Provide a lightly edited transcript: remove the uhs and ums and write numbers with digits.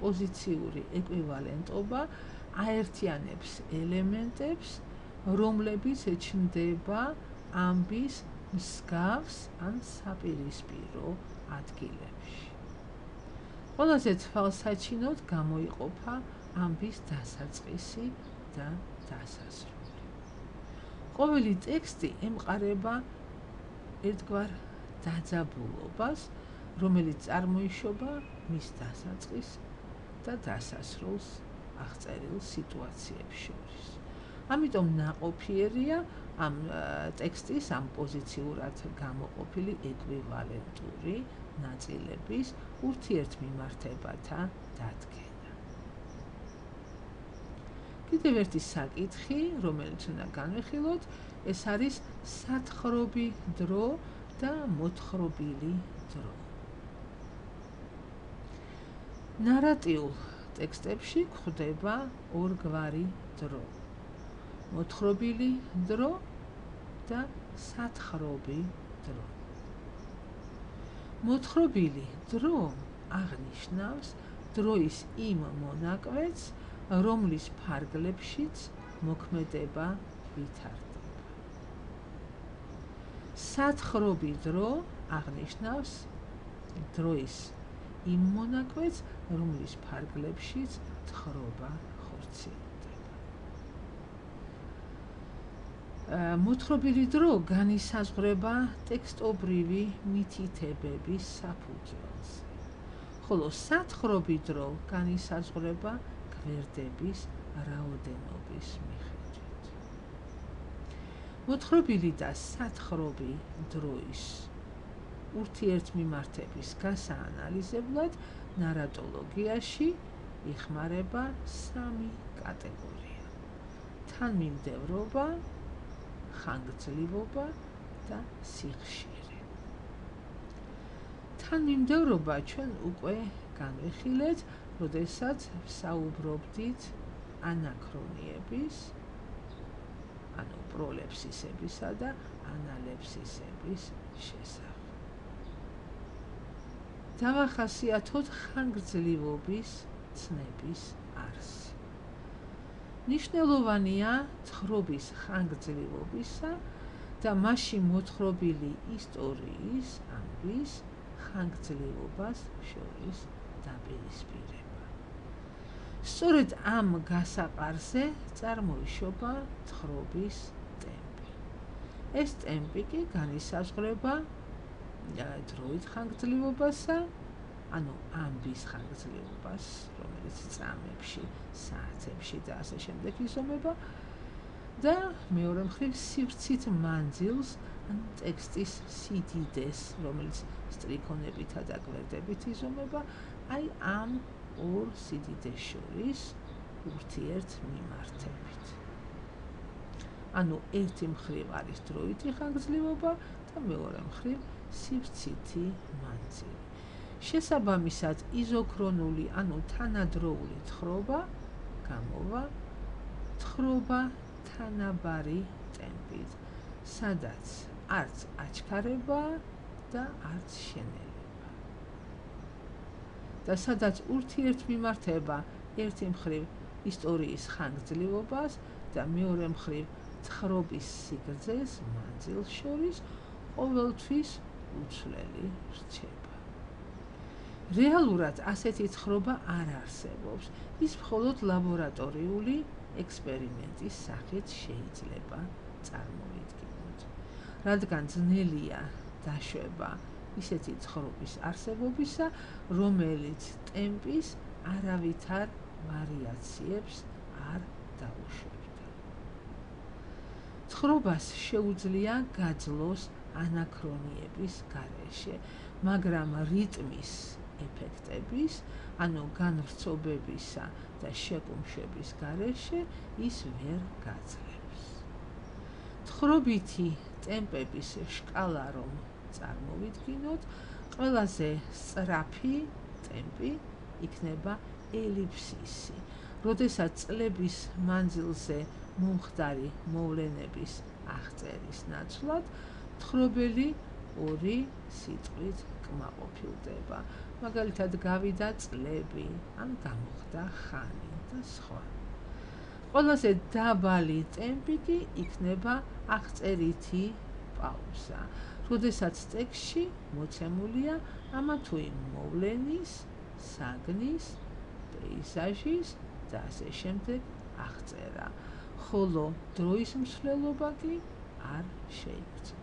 პოზიციური ეკვივალენტობა აერთიანებს ელემენტებს, რომლებიც ჩნდება ამბის მსგავს ან საპირისპირო ადგილებში. ყველაზე თვალსაჩინოდ გამოიყოფა ამბის დასაწყისი და დასასრული. ყოველი ტექსტი ემყარება ერთგვარ დაძაბულობას, რომელიც წარმოიშობა მის დასაწყის და დასასრულს აღწერილ სიტუაციებს შორის. ამიტომ ნაყოფიერია ამ ტექსტის ამ პოზიციურად გამოყოფილი ეკვივალენტური ნაწილების ურთიერთმიმართებათა დადგენა. კიდევ ერთი საკითხი, რომელიც უნდა განვიხილოთ, ეს არის სათხრობი დრო და მოთხრობილი დრო. ნარატიულ ტექსტებში გვხვდება ორგვარი დრო: მოთხრობილი დრო და სათხრობი დრო. მოთხრობილი დრო აღნიშნავს დროის იმ მონაკვეთს, რომლის ფარგლებშიც მოქმედება ვითარდება. სათხრობი დრო აღნიშნავს დროის იმ მონაკვეთს, რომლის ფარგლებშიც თხრობა ხორციელდება. მოთხრობილი დრო განისაზღვრება ტექსტობრივი მითითებების საფუძველზე, ხოლო სათხრობი დრო განისაზღვრება გვერდების რაოდენობის მიხედვით. მოთხრობილი და სათხრობი დროის ურთიერთმიმართების გასაანალიზებლად ნარატოლოგიაში იხმარება სამი კატეგორია: თანმიმდევრობა, ხანგრძლივობა და სიხშირე. თანმიმდევრობა ჩვენ უკვე განვიხილეთ, როდესაც ვსაუბრობდით ანაქრონიების, ანუ პროლეფსისებისა და ანალეფსისების შესახებ. დავახასიათოთ ხანგრძლივობის ცნების არსი. მნიშვნელოვანია თხრობის ხანგრძლივობისა და მასში მოთხრობილი ისტორიის ამბის ხანგრძლივობას შორის დაპირისპირება. სწორედ ამ გასაყარზე წარმოიშობა თხრობის ტემპი. ეს ტემპი კი განისაზღვრება დროით ხანგრძლივობასა, ანუ ამბის ხანგრძლივობას, რომელიც წამებში, საათებში და ასე შემდეგ იზომება და მეორე მხრივ სივრცით მანძილს, ანუ ტექსტის სიდიდეს, რომელიც სტრიქონებითა და გვერდებით იზომება, აი ამ ორ სიდიდეს შორის ურთიერთმიმართებით. ანუ ერთი მხრივ არის დროითი ხანგრძლივობა და მეორე მხრივ სივრცითი მანძილი. შესაბამისად, იზოქრონული, ანუ თანადროული თხრობა გამოვა თხრობა თანაბარი ტემპით, სადაც არც აჩქარება და არც შენელება. და სადაც ურთიერთმიმართება ერთი მხრივ ისტორიის ხანგრძლივობას და მეორე მხრივ თხრობის სიგრძეს მანძილს შორის ყოველთვის უცვლელი რჩება. რეალურად ასეთი თხრობა არ არსებობს, ის მხოლოდ ლაბორატორიული ექსპერიმენტის სახით შეიძლება წარმოვიდგინოთ, რადგან ძნელია დაშვება ისეთი თხრობის არსებობისა, რომელიც ტემპის არავითარ ვარიაციებს არ დაუშვებდა. თხრობას შეუძლია გაძლოს ანაქრონიების გარეშე, მაგრამ რიტმის ეფექტების, ანუ განვრცობებისა და შეკუმშვების გარეშე ის ვერ გაძლებს. თხრობითი ტემპების შკალა რომ წარმოვიდგინოთ, ყველაზე სწრაფი ტემპი იქნება ელიფსისი, როდესაც წლების მანძილზე მომხდარი მოვლენების აღწერის ნაცვლად თხრობელი ორი სიტყვით უკმაყოფილდება. მაგალითად, გავიდა წლები, ან გამოხდა ხანი და სხვა. ყველაზე დაბალი ტემპი კი იქნება აღწერითი პაუზა, როდესაც ტექსტში მოცემულია ამა თუ იმ მოვლენის, საგნის, პეიზაჟის და ასე შემდეგ აღწერა, ხოლო დროის მსვლელობა კი არ შეიძლება.